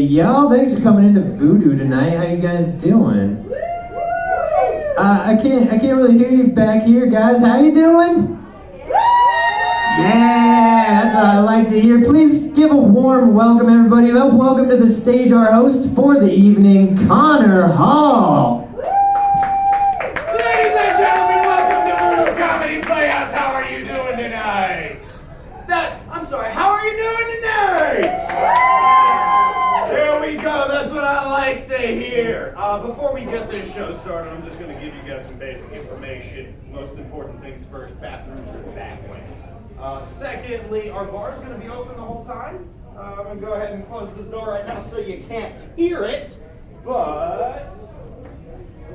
y'all. Thanks for coming into Voodoo tonight. How you guys doing? I can't really hear you back here, guys. How you doing? Yeah, that's what I like to hear. Please give a warm welcome, everybody. Welcome to the stage, our host for the evening, Connor Hall. Ladies and gentlemen, welcome to Voodoo Comedy Playhouse. How are you doing tonight? How are you doing tonight? There we go. That's what I like to hear. Before we get this show started, I'm just going to give you guys some basic information. Most important things first, bathrooms are the back way. Secondly, our bar is going to be open the whole time. I'm going to go ahead and close this door right now so you can't hear it. But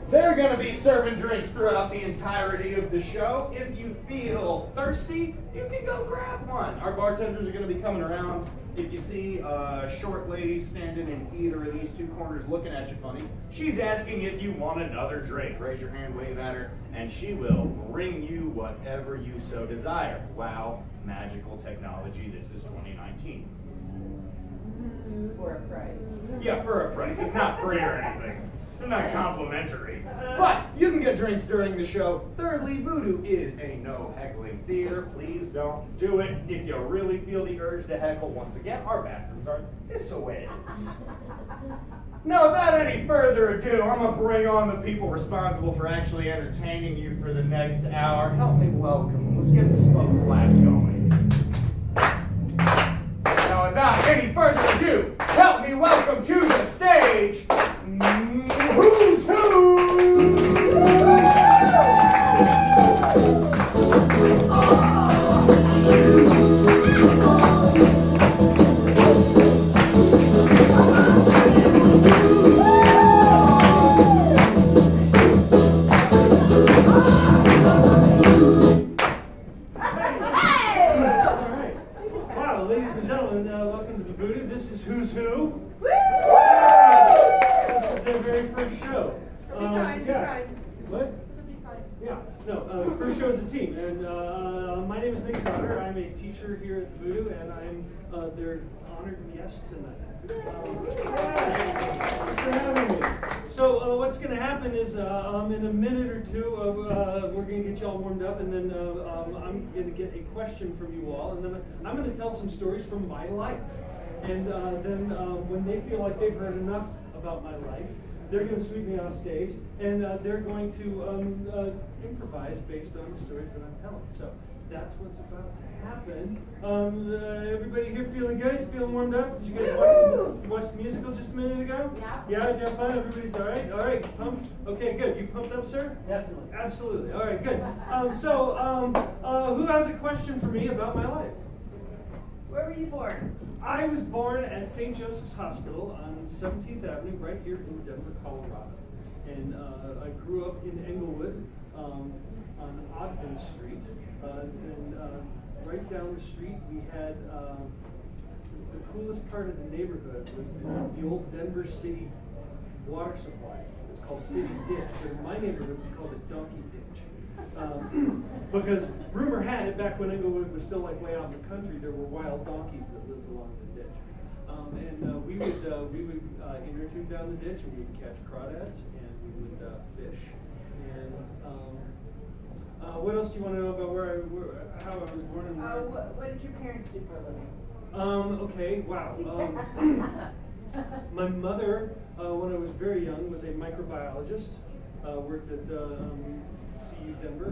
they're going to be serving drinks throughout the entirety of the show. If you feel thirsty, you can go grab one. Our bartenders are going to be coming around. If you see a short lady standing in either of these two corners looking at you funny, she's asking if you want another drink. Raise your hand, wave at her, and she will bring you whatever you so desire. Wow, magical technology. This is 2019. For a price. Yeah, for a price. It's not free or anything. It's not complimentary. But you can get drinks during the show. Thirdly, Voodoo is a no heckling theater. Please don't do it if you really feel the urge to heckle. Once again, our bathrooms are this way. Now, without any further ado, I'm going to bring on the people responsible for actually entertaining you for the next hour. Help me welcome. Let's get the smoke clap going. Now, without any further ado, help me welcome to the stage, Who's Who? This is Who's Who. This is their very first show. Be kind. What? Be kind. Yeah. No. First show as a team, and my name is Nick Connor. I'm a teacher here at Voodoo, and I'm their honored guest tonight. Thanks for having me. So what's going to happen is in a minute or two, we're going to get you all warmed up, and then I'm going to get a question from you all, and then I'm going to tell some stories from my life. And then when they feel like they've heard enough about my life, they're going to sweep me off stage, and they're going to improvise based on the stories that I'm telling. So that's what's about to happen. Everybody here feeling good? Feeling warmed up? Did you guys watch the musical just a minute ago? Yeah. Yeah, did you have fun? Everybody's all right? All right, pumped? Okay, good. You pumped up, sir? Definitely. Absolutely. All right, good. Who has a question for me about my life? Where were you born? I was born at St. Joseph's Hospital on 17th Avenue, right here in Denver, Colorado. And I grew up in Englewood on Ogden Street. And right down the street, we had the coolest part of the neighborhood was the old Denver City water supply. It's called City Ditch, but in my neighborhood, we called it Donkey Ditch. Because rumor had it, back when Englewood was still like way out in the country, there were wild donkeys that lived along the ditch. We would inner tube down the ditch, and we would catch crawdads, and we would fish. And what else do you want to know about how I was born? And what did your parents do for a living? Okay, wow. My mother, when I was very young, was a microbiologist. Worked at CU Denver,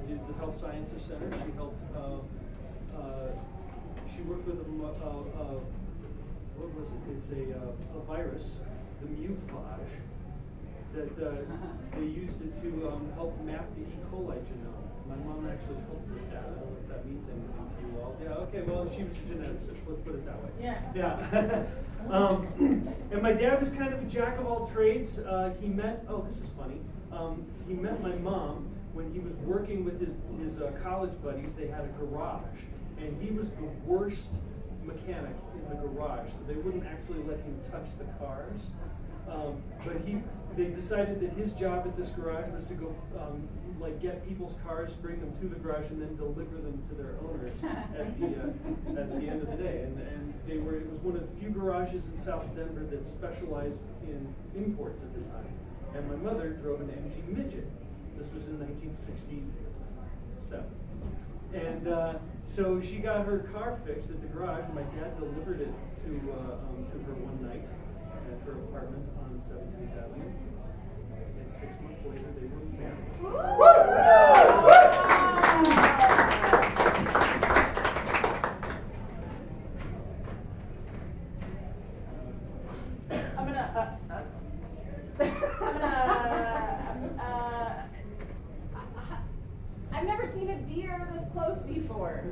did the Health Sciences Center. She helped. She worked with what was it? It's a virus, the muphage, that they used it to help map the E. coli genome. My mom actually helped with that. I don't know if that means anything to you all. Yeah. Okay. Well, she was a geneticist. Let's put it that way. Yeah. Yeah. And my dad was kind of a jack of all trades. He met. Oh, this is funny. He met my mom when he was working with his college buddies. They had a garage, and he was the worst mechanic in the garage, so they wouldn't actually let him touch the cars. But he they decided that his job at this garage was to go like get people's cars, bring them to the garage, and then deliver them to their owners at the end of the day. And it was one of the few garages in South Denver that specialized in imports at the time. And my mother drove an MG Midget. This was in 1967. And so she got her car fixed at the garage. My dad delivered it to her one night at her apartment on 17th Avenue. And 6 months later, they were married. I've never seen a deer this close before.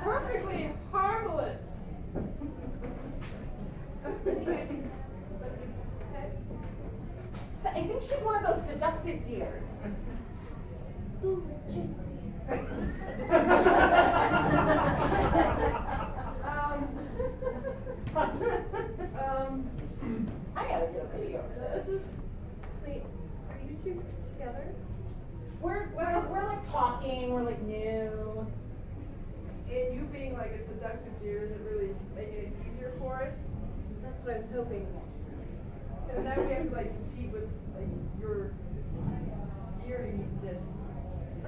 Perfectly harmless. I think she's one of those seductive deer. Ooh, I gotta get a video of this. Wait, are you two together? We're like talking. We're like new. And you being like a seductive deer isn't really making it easier for us? That's what I was hoping. Because now we have to like compete with like your deeriness.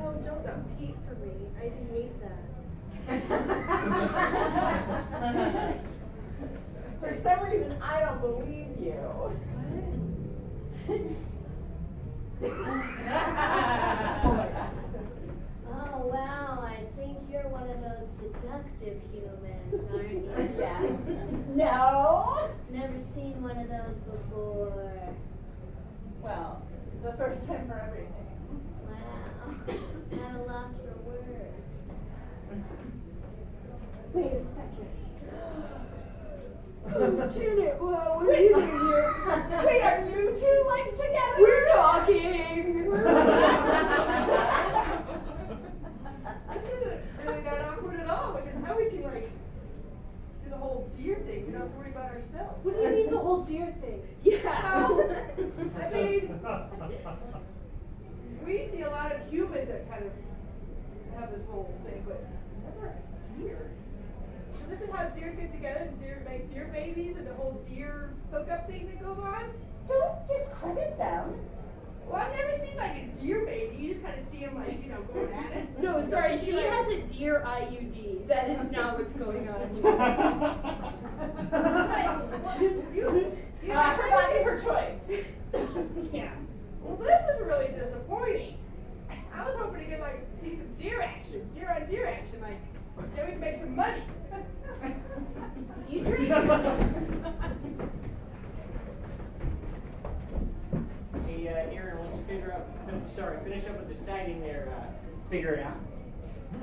Oh, don't compete for me. I didn't hate that. For some reason, I don't believe you. Oh, wow, I think you're one of those seductive humans, aren't you? Yeah. No. Never seen one of those before. Well, it's the first time for everything. Wow, at a loss for words. Wait a second. Janet, well, what are Wait, you doing here? wait, are you two like together? We're talking. This isn't really that awkward at all because now we can like do the whole deer thing. We don't have to worry about ourselves. What do you mean the whole deer thing? Yeah. Well, I mean, we see a lot of humans that kind of have this whole thing, but never a deer. So this is how deer get together and deer make deer babies and the whole deer hookup thing that goes on. Don't discredit them. Well, I've never seen like a deer baby. You just kind of see them like, you know, going at it. No, sorry, she has a deer IUD. That is not what's going on here. You I forgot her choice. Yeah. Well, this is really disappointing. I was hoping to get like see some deer action, deer on deer action, like then we can make some money. You drink. Hey, Aaron, once you finish up with the sighting there, Figure it out.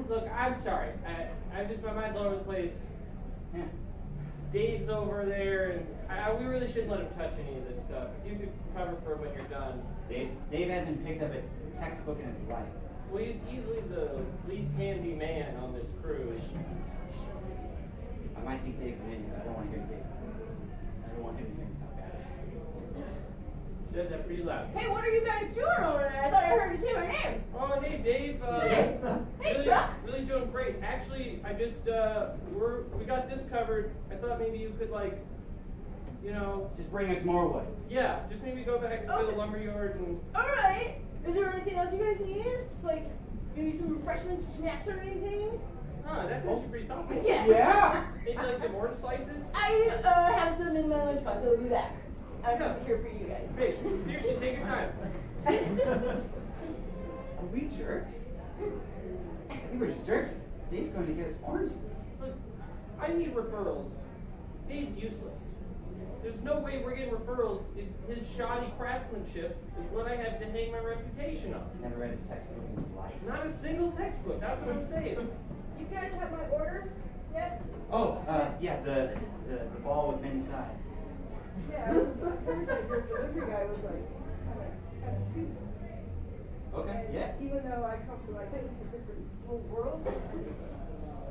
look, I'm sorry. My mind's all over the place. Yeah. Dave's over there, and we really shouldn't let him touch any of this stuff. If you could cover for when you're done. Dave hasn't picked up a textbook in his life. Well, he's easily the least handy man on this cruise. I might think Dave's an idiot. I don't want to hear Dave. I don't want him to hear me talk bad. Says that pretty loud. Hey, what are you guys doing over there? I thought I heard you say my name. Oh, hey, Dave. Hey, really, Chuck. Really doing great. Actually, I just we got this covered. I thought maybe you could Just bring us more wood. yeah, just maybe go back to the lumberyard and. All right. Is there anything else you guys need? Like maybe some refreshments or snacks or anything? Huh, that's actually pretty thoughtful. Yeah. Maybe like some orange slices. I have some in my lunchbox. I'll be back. I'm Yeah. here for you guys. Hey, seriously, take your time. Are we jerks? I think we're just jerks. Dave's going to get us orange slices. Look, I need referrals. Dave's useless. There's no way we're getting referrals if his shoddy craftsmanship is what I have to hang my reputation on. Never read a textbook in his life. Not a single textbook, that's what I'm saying. You guys have my order yet? Oh, yeah, the ball with many sides. Yeah, it was like your delivery guy was like kind of cute. Okay, And yeah. even though I come from like a different whole world,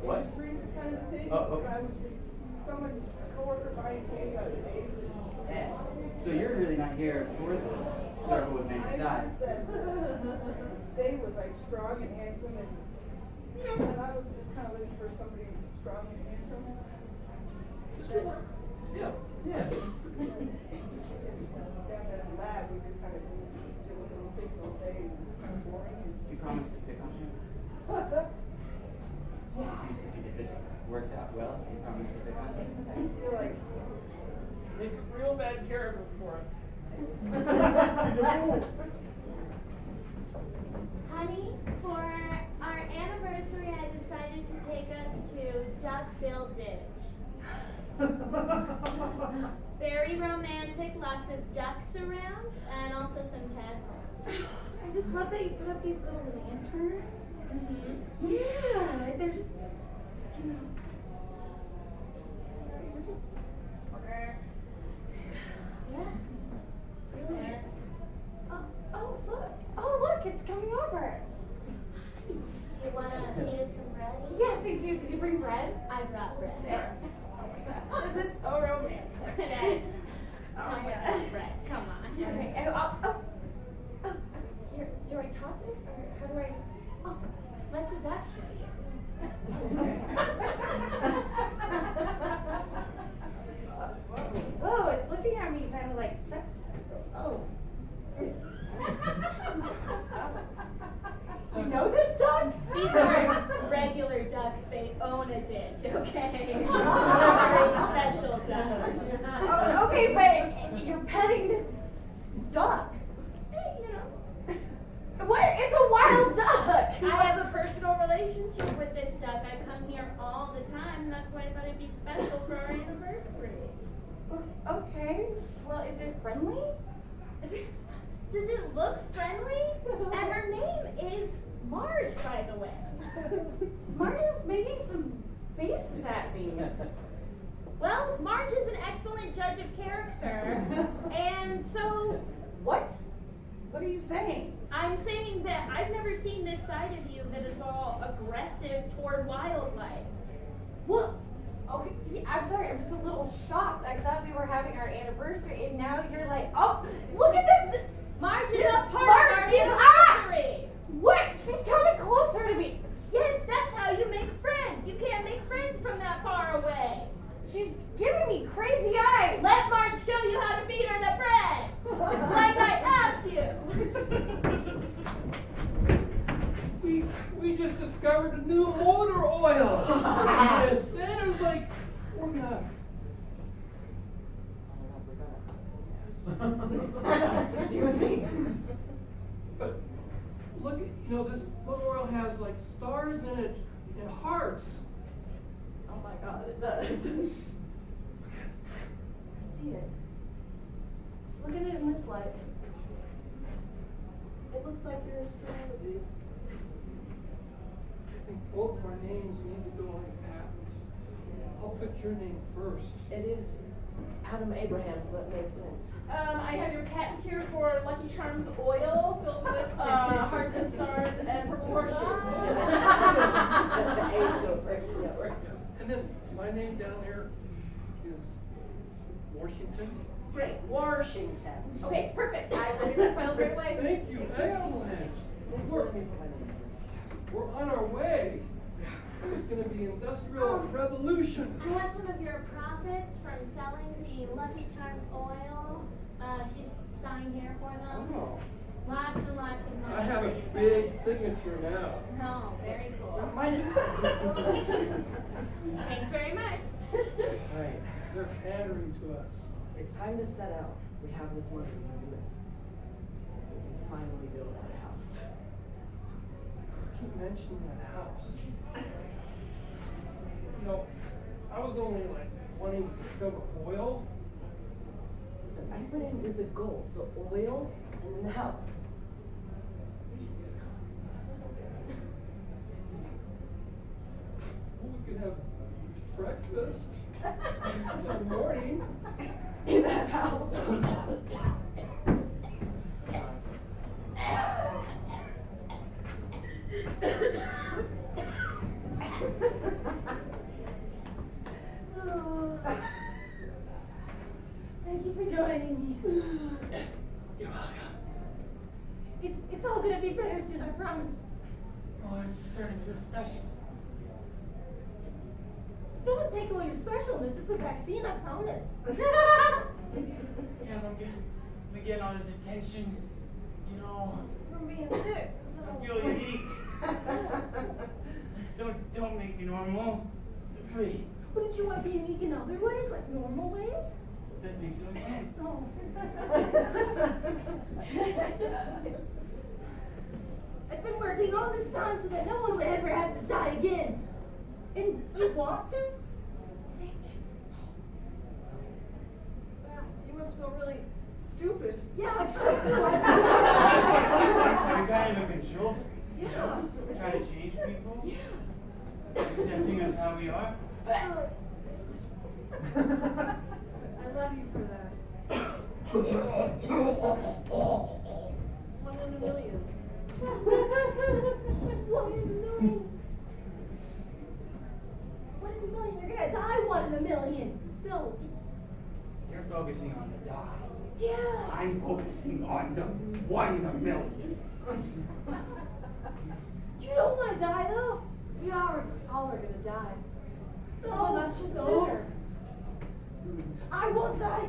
What? industry kind of thing, Oh, okay. I was just someone coworker buying cake out of Dave's. Yeah. So you're really not here for the circle with many I sides. said Dave was like strong and handsome, and I was just kind of looking for somebody strong and handsome. Yeah. Yeah. Down at the lab, we just kind of did a little thing all day. It was kind of boring. You promised to pick on him. If this works out well, do you promise to pick on him? I feel like Take real bad care of him for us. Honey, for our anniversary, I decided to take us to Duckbill Ditch. Very romantic, lots of ducks around, and also some tadpoles. I just love that you put up these little lanterns. Mm-hmm. Yeah, they're just, you know. Yeah. Really? Oh, look, it's coming over. Do you want to eat some bread? Yes, I do. Did you bring bread? I brought bread. This is so romantic. Oh my God. Bread. Come on. Okay, here, do I toss it? Or how do I? Oh, let the duck show you. Oh, it's looking at me kind of like sex. Oh. You know this duck? These are regular ducks. They own a ditch, okay? They're very special ducks. Oh, okay, but you're petting this duck. Hey, you know. What? It's a wild duck. I have a personal relationship with this duck. I come here all the time, and that's why I thought it'd be special for our anniversary. Okay. Well, is it friendly? Does it look friendly? And her name is Marge, by the way. Marge is making some faces at me. Well, Marge is an excellent judge of character, and so What? What are you saying? I'm saying that I've never seen this side of you that is all aggressive toward wildlife. Well, okay, yeah, I'm sorry, I'm just a little shocked. I thought we were having our anniversary, and now you're like, oh, look at this! Marge is a part Marge, of our she's anniversary. What? She's coming closer to me. Yes, that's how you make friends. You can't make friends from that far away. She's giving me crazy eyes. Let Marge show you how to feed her the bread, like I asked you. We just discovered a new motor oil. Yes, and it was like, oh yeah. it's you and me. But look, this motor oil has like stars in it and hearts. Oh my God, it does. I see it. Look at it in this light. It looks like your astrology. I think both of our names need to go on patent. I'll put your name first. It is Adam Abraham, so that makes sense. I have your patent here for Lucky Charms oil filled with hearts and stars and purple horseshoes. The A's go first, yeah. Yes. And then my name down there is Washington. Great. Washington. Okay, perfect. I'm ready to file right away. Thank you. Excellent. We're on our way. It's going to be industrial revolution. I have some of your profits from selling the Lucky Charms oil. If you just sign here for them. Oh. Lots and lots of money. I have a big signature now. Oh, very cool. Mine. Thanks very much. Right. They're pandering to us. It's time to set out. We have this money. We can do it. We can finally build that house. Keep mentioning that house. I was only like wanting to discover oil. Listen, I went in with the gold, the oil, and then the house. We could have breakfast in the morning. In that house. It's all gonna be better soon, I promise. Oh, it's starting to feel special. It doesn't take away your specialness. It's a vaccine, I promise. Yeah, I'm getting all this attention. You know, From being sick. I feel unique. Don't make me normal. Please. Wouldn't you want to be unique in other ways, like normal ways? That makes no sense. Oh. I've been working all this time so that no one would ever have to die again. And you want to? Sick. Wow, you must feel really stupid. Yeah, I feel You're kind of a control freak. Yeah. Try to change people. Yeah. Accepting us how we are. I love you for that. 1 in a million. 1 in a million. 1 in a million. You're gonna die 1 in a million. Still. You're focusing on the die. Yeah. I'm focusing on the 1 in a million. You don't want to die though. We all are gonna die. Some of us just sooner. I won't die.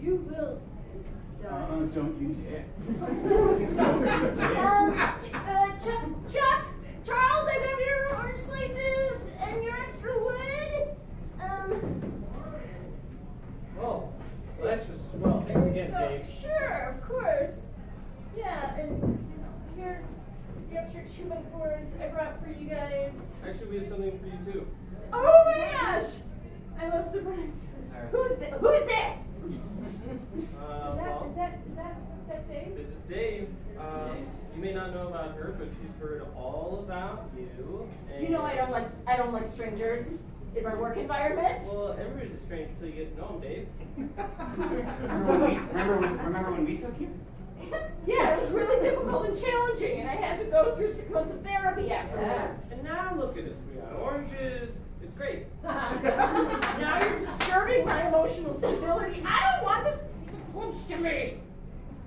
You will die. Oh, don't you dare. Chuck, Charles, I have your orange slices and your extra wood. Oh, well, that's just swell. Thanks again, Dave. Sure, of course. Yeah, and here's the extra 2x4s I brought for you guys. Actually, we have something for you too. Oh my gosh! I love surprises. Sorry. Who is this? Who is this? Well, Is that Dave? this is Dave. You may not know about her, but she's heard all about you. And You know I don't like strangers in my work environment. Well, everybody's a stranger until you get to know them, Dave. Remember when we took you? Yeah, it was really difficult and challenging, and I had to go through 6 months of therapy afterwards. And now look at us. We got oranges. It's great. Now you're disturbing my emotional stability. I don't want this close to me.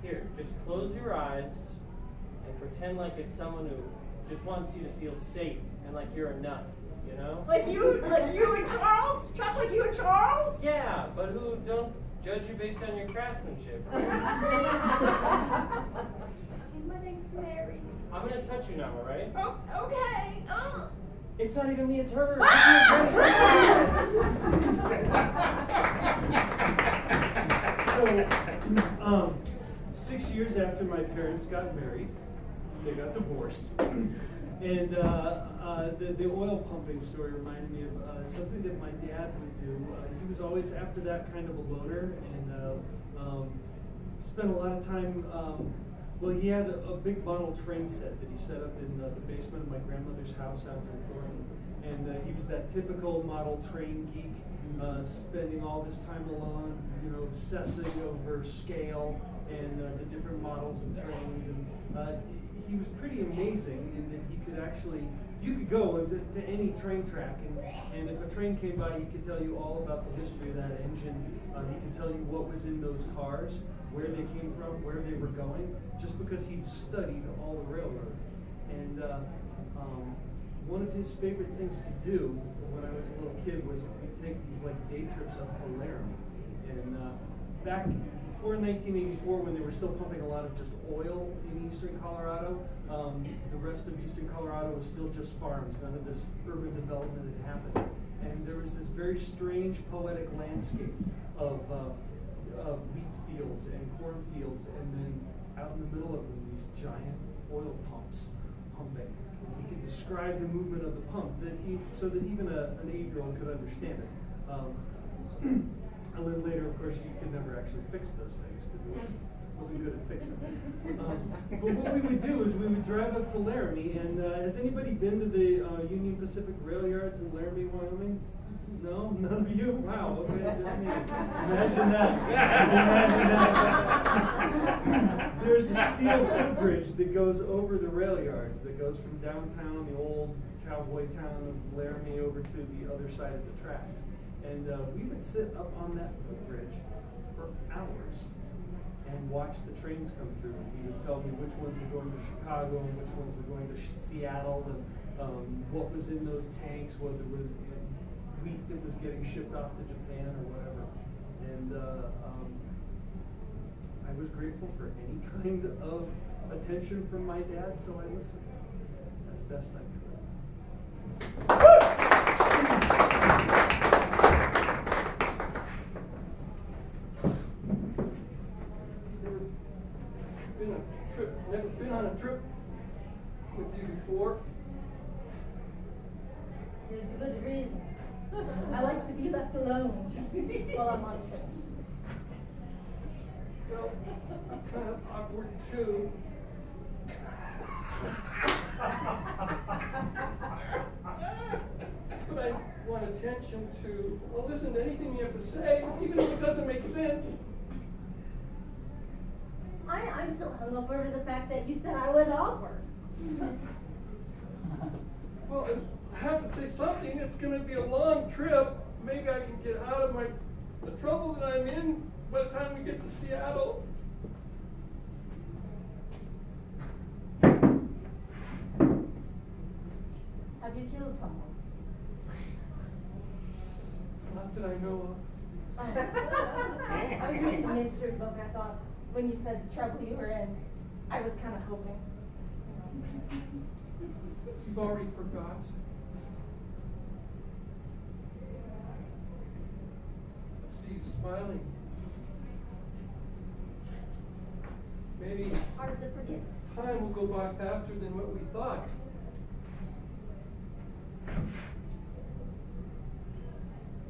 Here, just close your eyes and pretend like it's someone who just wants you to feel safe and like you're enough, you know? Like you and Charles? Chuck, like you and Charles? Yeah, but who don't judge you based on your craftsmanship. My name's Mary. I'm gonna touch you now, alright? Oh, okay. Oh. It's not even me, it's her. So, 6 years after my parents got married, they got divorced. And the oil pumping story reminded me of something that my dad would do. He was always, after that, kind of a loner, and spent a lot of time. Well, he had a big model train set that he set up in the basement of my grandmother's house out in Florida. And he was that typical model train geek, spending all this time alone, obsessing over scale and the different models of trains. And he was pretty amazing in that he could actually, you could go to any train track, and if a train came by, he could tell you all about the history of that engine. He could tell you what was in those cars, where they came from, where they were going, just because he'd studied all the railroads. And one of his favorite things to do when I was a little kid was we'd take these day trips up to Laramie. And back before 1984, when they were still pumping a lot of just oil in eastern Colorado, the rest of eastern Colorado was still just farms. None of this urban development had happened. And there was this very strange poetic landscape of wheat fields and cornfields, and then out in the middle of them, these giant oil pumps pumping. And he could describe the movement of the pump so that even an 8-year-old could understand it. And then later, of course, you could never actually fix those things because it wasn't good at fixing them. But what we would do is we would drive up to Laramie, and has anybody been to the Union Pacific rail yards in Laramie, Wyoming? No? None of you? Wow, okay, just me. Imagine that. There's a steel footbridge that goes over the rail yards, that goes from downtown, the old cowboy town of Laramie, over to the other side of the tracks. And we would sit up on that footbridge for hours and watch the trains come through. He would tell me which ones were going to Chicago and which ones were going to Seattle, and what was in those tanks, whether it was wheat that was getting shipped off to Japan or whatever. And I was grateful for any kind of attention from my dad, so I listened as best I could. Never been on a trip with you before. There's a good reason. I like to be left alone while I'm on trips. Well, I'm kind of awkward too. But I want attention to, well, listen to anything you have to say, even if it doesn't make sense. I'm still hung up over the fact that you said I was awkward. Well, if I have to say something, it's going to be a long trip. Maybe I can get out of the trouble that I'm in by the time we get to Seattle. Have you killed someone? Not that I know of. I was reading the mystery book. I thought when you said the trouble you were in, I was kind of hoping. You've already forgot. I see you smiling. Maybe Hard to forget. time will go by faster than what we thought.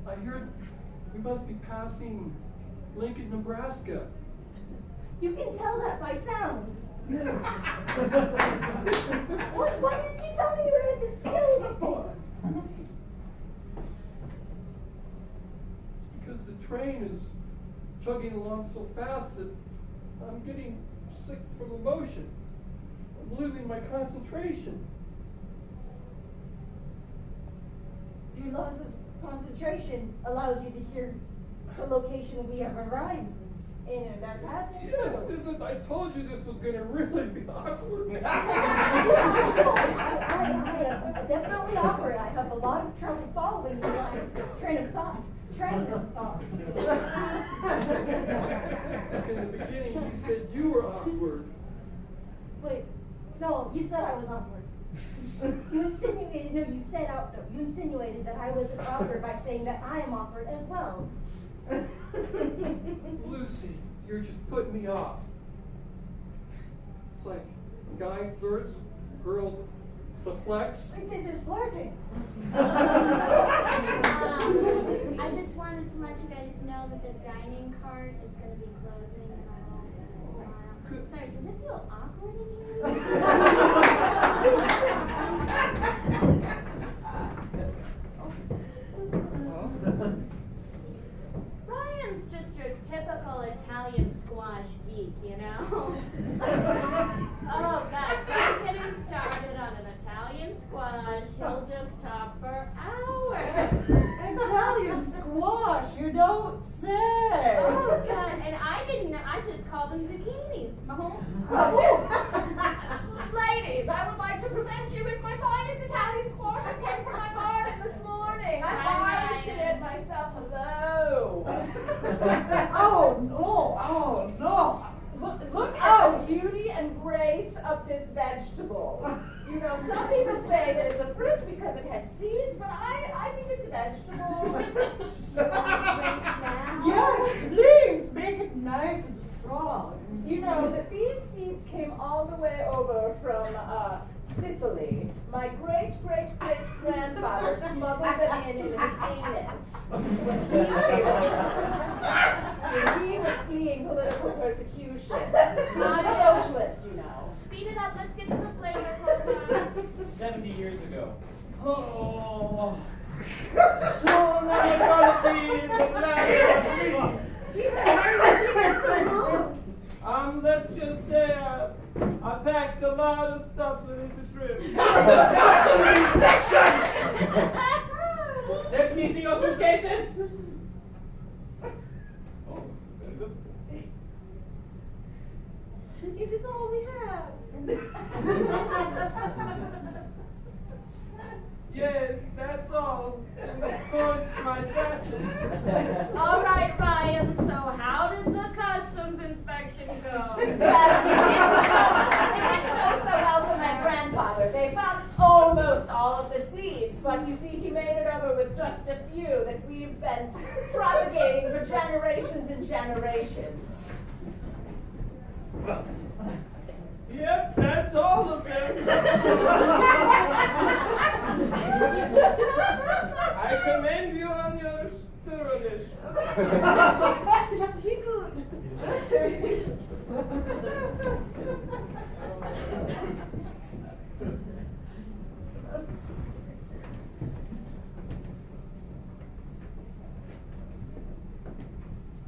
I heard we must be passing Lincoln, Nebraska. You can tell that by sound. Why didn't you tell me you had this skill before? It's because the train is chugging along so fast that I'm getting sick from the motion. I'm losing my concentration. Your loss of concentration allows you to hear the location we have arrived in and are passing Yes, through. I told you this was going to really be awkward. I am definitely awkward. I have a lot of trouble following your line. Train of thought. In the beginning, you said you were awkward. Wait, no, you said I was awkward. You insinuated, no, you said out, no, you insinuated that I was awkward by saying that I am awkward as well. Lucy, you're just putting me off. It's like a guy flirts, girl deflects. This is flirting. I just wanted to let you guys know that the dining cart is going to be closing in a while. Sorry, does it feel awkward in Ryan's just your typical Italian squash geek, you know? Oh, God, just getting started on an Italian squash. He'll just talk for hours. Italian squash, you don't say. Oh, God, and I just called them zucchinis. Ladies, I would like to present you with my finest Italian squash that came from my garden this morning. I harvested it myself. Hello. Oh no. Look at the beauty and grace of this vegetable. You know, some people say that it's a fruit because it has seeds, but I think it's a vegetable. Yes, please, make it nice and strong. You know that these seeds came all the way over from Sicily. My great-great-great-grandfather smuggled them in his anus when he was fleeing political persecution. He was a socialist, you know. Speed it up, let's get to the flavor profile. 70 years ago. Oh, so never gonna be the last of me. Let's just say I packed a lot of stuff for this trip. Let me see your suitcases. Yes, that's all. And of course, my satchel. All right, Ryan, so how did the customs inspection go? It didn't go so well for my grandfather. They found almost all of the seeds, but you see, he made it over with just a few that we've been propagating for generations and generations. Yep, that's all of them. I commend you on your thoroughness.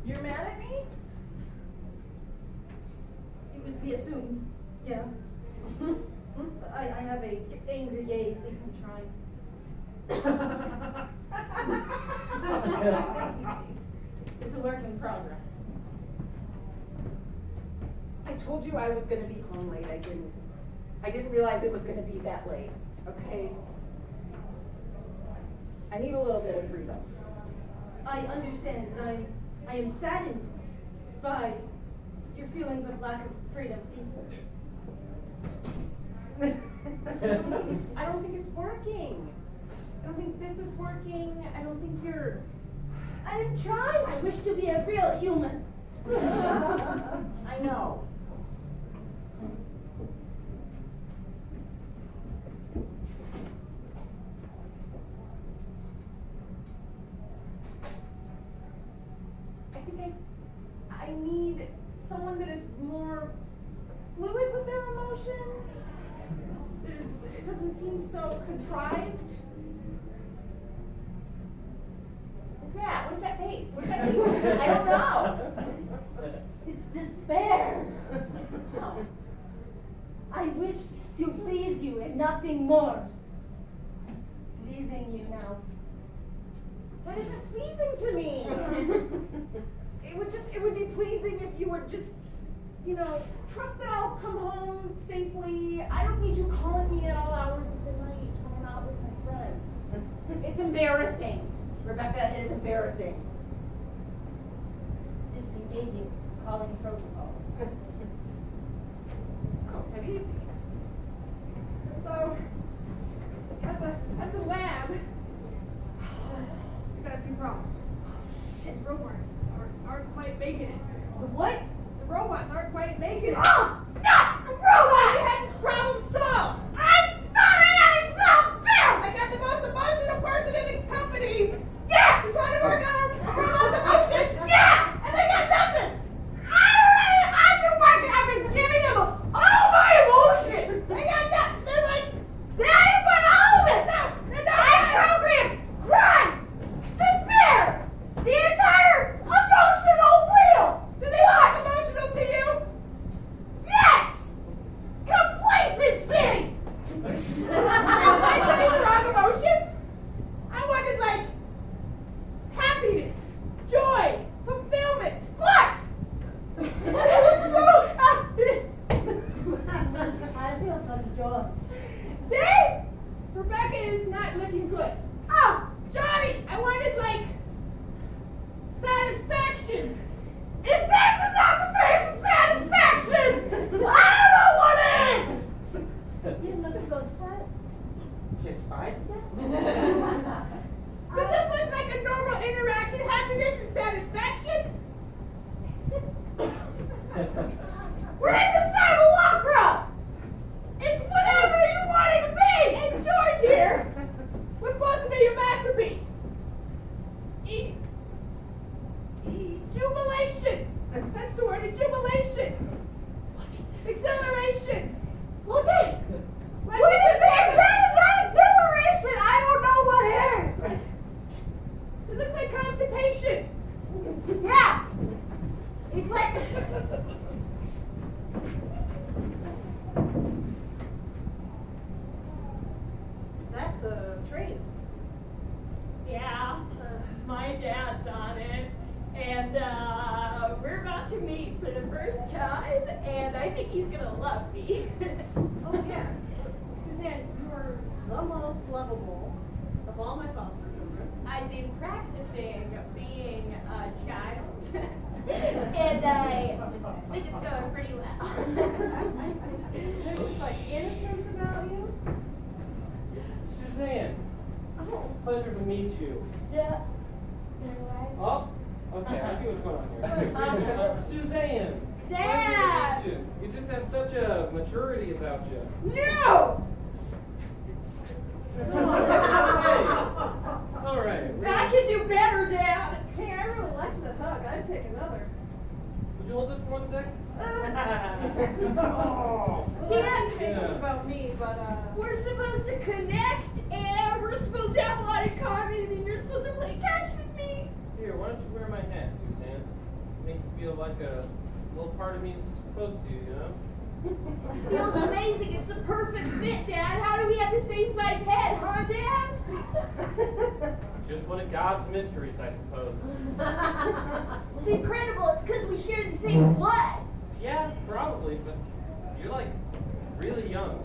You're mad at me? It would be assumed, yeah. I have a angry gaze, at least I'm trying. It's a work in progress. I told you I was gonna be home late. I didn't realize it was gonna be that late, okay? I need a little bit of freedom. I understand, and I am saddened by your feelings of lack of freedom. See, I don't think it's working. I don't think this is working. I don't think you're... I'm trying. I wish to be a real human. I know. I think I need someone that is more fluid with their emotions. It doesn't seem so contrived. Yeah, what is that face? What is that face? I don't know. It's despair. Oh. I wish to please you and nothing more. Pleasing you now. That isn't pleasing to me. It would be pleasing if you would just, trust that I'll come home safely. I don't need you calling me at all hours of the night when I'm out with my friends. It's embarrassing. Rebecca, it is embarrassing. Disengaging, calling protocol. Oh, take it easy. So, at the lab, we got a few problems. Shit, the robots aren't quite making it. The what? The robots aren't quite making it. Oh, not the robot! You had this problem solved. I thought I had it solved too! I got the most emotional person in the company. Yeah! To try to work on our robot's emotions. Yeah! And they got nothing. I've been giving them all my emotion! They got nothing. They're like, They put all of it! no, they're not. I programmed crime, despair, the entire emotional wheel! Do they look emotional to you? Yes! Complacency! Did I tell you the wrong emotions? I wanted like happiness, joy, fulfillment. What? I was so happy. I feel such joy. See? Rebecca is not looking good. Oh, Johnny, I wanted like satisfaction. If this is not the face of satisfaction, I don't know what is! You look so sad. Just fine. Does this look like a normal interaction? Happiness and satisfaction? We're in the simulacra! It's whatever you want it to be! Hey, George here was supposed to be your masterpiece. Jubilation. That's the word, jubilation. Exhilaration. Look at Like what is this? That is not exhilaration! I don't know what is! It looks like constipation. Yeah! It's like... That's a train. Yeah, my dad's on it, and we're about to meet for the first time, and I think he's gonna love me. Oh, yeah. the most lovable of all my foster children. I've been practicing being a child, and I think it's going pretty well. There's just like innocence about you. Suzanne, Oh. pleasure to meet you. Yeah. Oh, okay, I see what's going on here. Suzanne, Dad! pleasure to meet you. You just have such a maturity about you. No! It's all right. I can do better, Dad. Hey, I really liked the hug. I'd take another. Would you hold this for 1 second? Dad, It's about me, but we're supposed to connect, and we're supposed to have a lot in common, and you're supposed to play catch with me. Here, why don't you wear my hat, Suzanne? Make you feel like a little part of me's supposed to, you know? Feels amazing. It's the perfect fit, Dad. How do we have the same size head, huh, Dad? Just one of God's mysteries, I suppose. It's incredible. It's because we share the same blood. Yeah, probably, but you're like really young.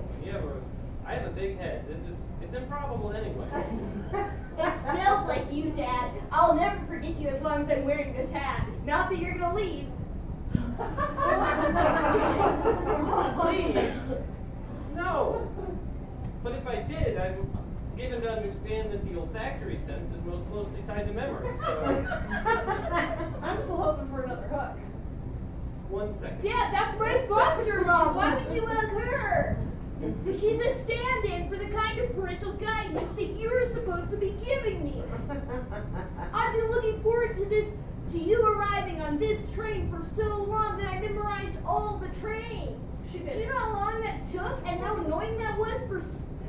I have a big head. It's improbable anyway. It smells like you, Dad. I'll never forget you as long as I'm wearing this hat. Not that you're gonna leave. Please. No. But if I did, I'm given to understand that the olfactory sense is most closely tied to memory. So, I'm still hoping for another hug. 1 second. Dad, that's my foster mom. Why would you hug her? She's a stand-in for the kind of parental guidance that you're supposed to be giving me. I've been looking forward to you arriving on this train for so long that I memorized all the trains. She did. Do you know how long that took and how annoying that was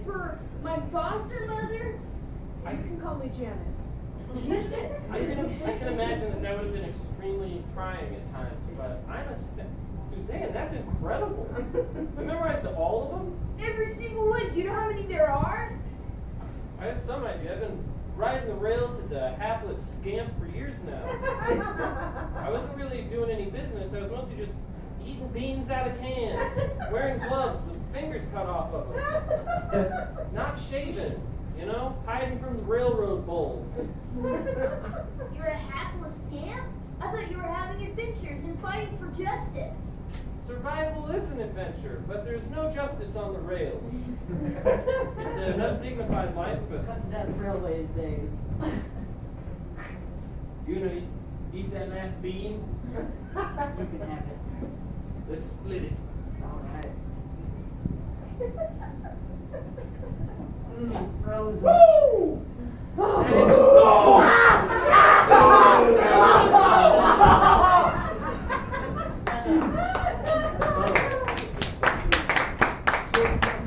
for my foster mother? You can call me Janet. I can imagine that would have been extremely trying at times, but Suzanne, that's incredible. You memorized all of them? Every single one. Do you know how many there are? I have some idea. I've been riding the rails as a hapless scamp for years now. I wasn't really doing any business. I was mostly just eating beans out of cans, wearing gloves with fingers cut off of them, not shaven, hiding from the railroad bulls. You're a hapless scamp? I thought you were having adventures and fighting for justice. Survival is an adventure, but there's no justice on the rails. It's an undignified life, but That's Dad's railways days. eat that last bean. You can have it. Let's split it. All right. Frozen.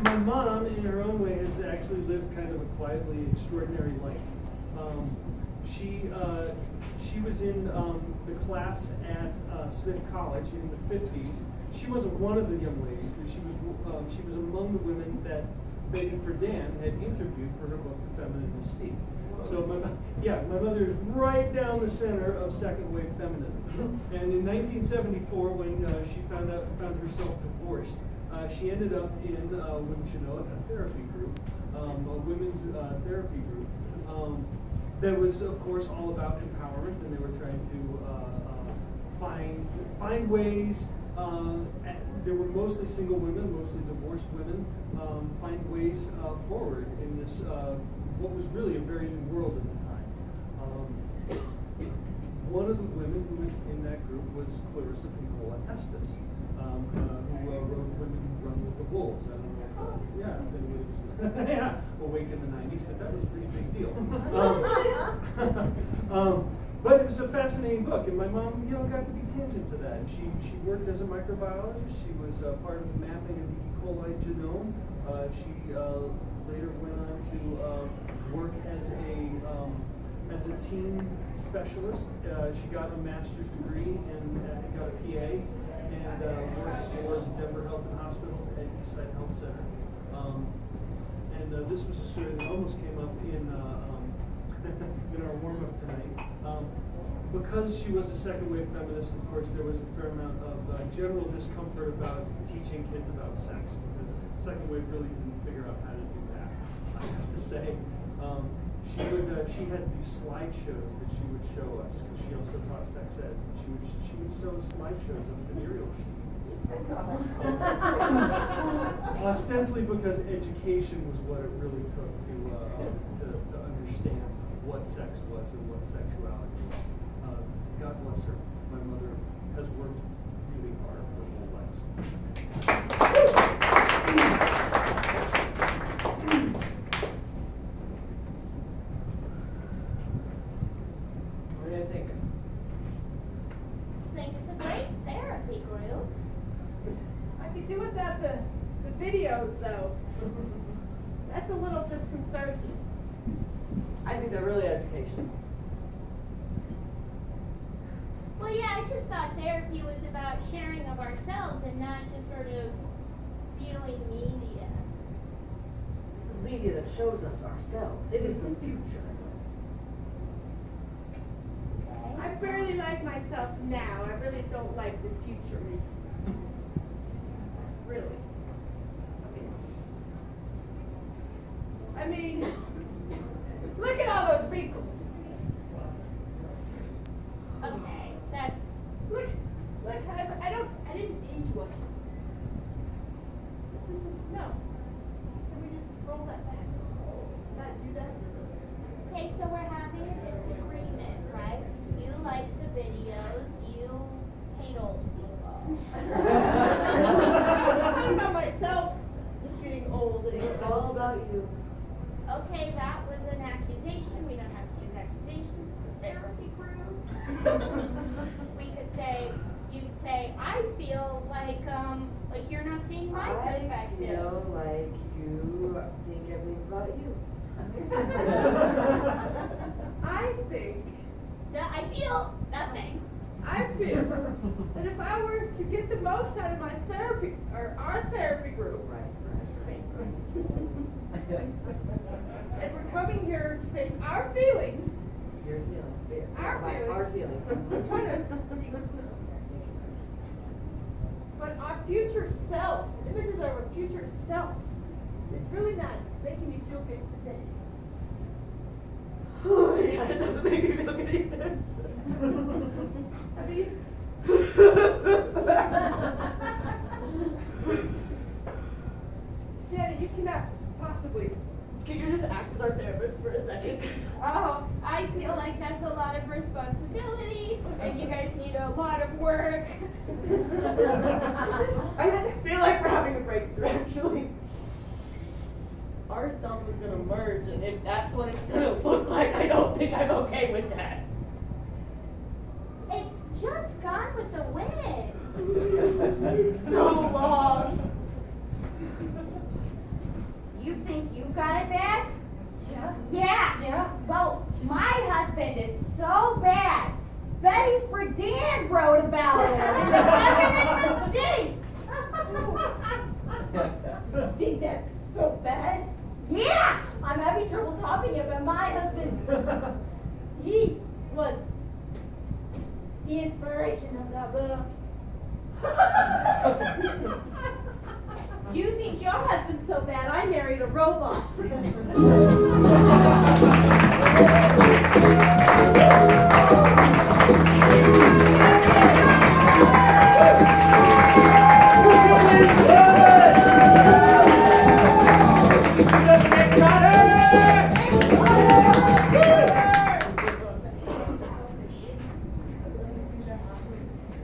My mom, in her own way, has actually lived kind of a quietly extraordinary life. She was in the class at Smith College in the 50s. She wasn't one of the young ladies, but she was among the women that Betty Friedan had interviewed for her book, The Feminine Mystique. So my mother is right down the center of second wave feminism. And in 1974, when she found herself divorced, she ended up in, wouldn't you know it, a therapy group, a women's therapy group. That was, of course, all about empowerment, and they were trying to find ways. There were mostly single women, mostly divorced women, find ways forward in this what was really a very new world at the time. One of the women who was in that group was Clarissa Pinkola Estes, who wrote Women Who Run with the Wolves. I don't know if anybody was awake in the 90s, but that was a pretty big deal. But it was a fascinating book, and my mom, got to be tangent to that. She worked as a microbiologist. She was part of the mapping of the E. coli genome. She later went on to work as a teen specialist. She got a master's degree and got a PA, and worked for Denver Health and Hospitals at Eastside Health Center. And this was a story that almost came up in our warm-up tonight. Because she was a second wave feminist, of course, there was a fair amount of general discomfort about teaching kids about sex, because the second wave really didn't figure out how to do that. I have to say. She had these slideshows that she would show us, because she also taught sex ed. She would show us slideshows of venereal ostensibly because education was what it really took to understand what sex was and what sexuality was. God bless her. My mother has worked really hard her whole life. What do you think? I think it's a great therapy group. I could do without the videos though. That's a little disconcerting. I think they're really educational. Well, yeah, I just thought therapy was about sharing of ourselves and not just sort of viewing media. This is media that shows us ourselves. It is the future. I barely like myself now. I really don't like the future me. Really. I mean, look at all those wrinkles. Okay, that's Look, I didn't age well. No. Can we just roll that back? Not do that? okay. So we're having a disagreement, right? You like the videos. You hate old people. I'm talking about myself getting old. It's all about you. Okay, that was an accusation. We don't have to use accusations. It's a therapy group. You could say, I feel like you're not seeing my perspective. I feel like you think everything's about you. I think, I feel nothing. I feel that if I were to get the most out of my therapy, or our therapy group, Right. and we're coming here to face our feelings, Your feelings. Our feelings. Our feelings. I'm trying to but our future self, the images of our future self, is really not making me feel good today. Oh, yeah, it doesn't make me feel good either. I mean, Janet, you cannot possibly. Can you just act as our therapist for a second? Oh, I feel like that's a lot of responsibility, and you guys need a lot of work. I feel like we're having a breakthrough, actually. Our self is going to merge, and if that's what it's going to look like, I don't think I'm okay with that. It's just gone with the wind. So long. You think you got it bad? Yeah. Well, my husband is so bad. Betty Friedan wrote about it in the Feminine Mystique. Think that's so bad? Yeah, I'm having trouble topping it, but my husband, he was the inspiration of that book. You think your husband's so bad? I married a robot.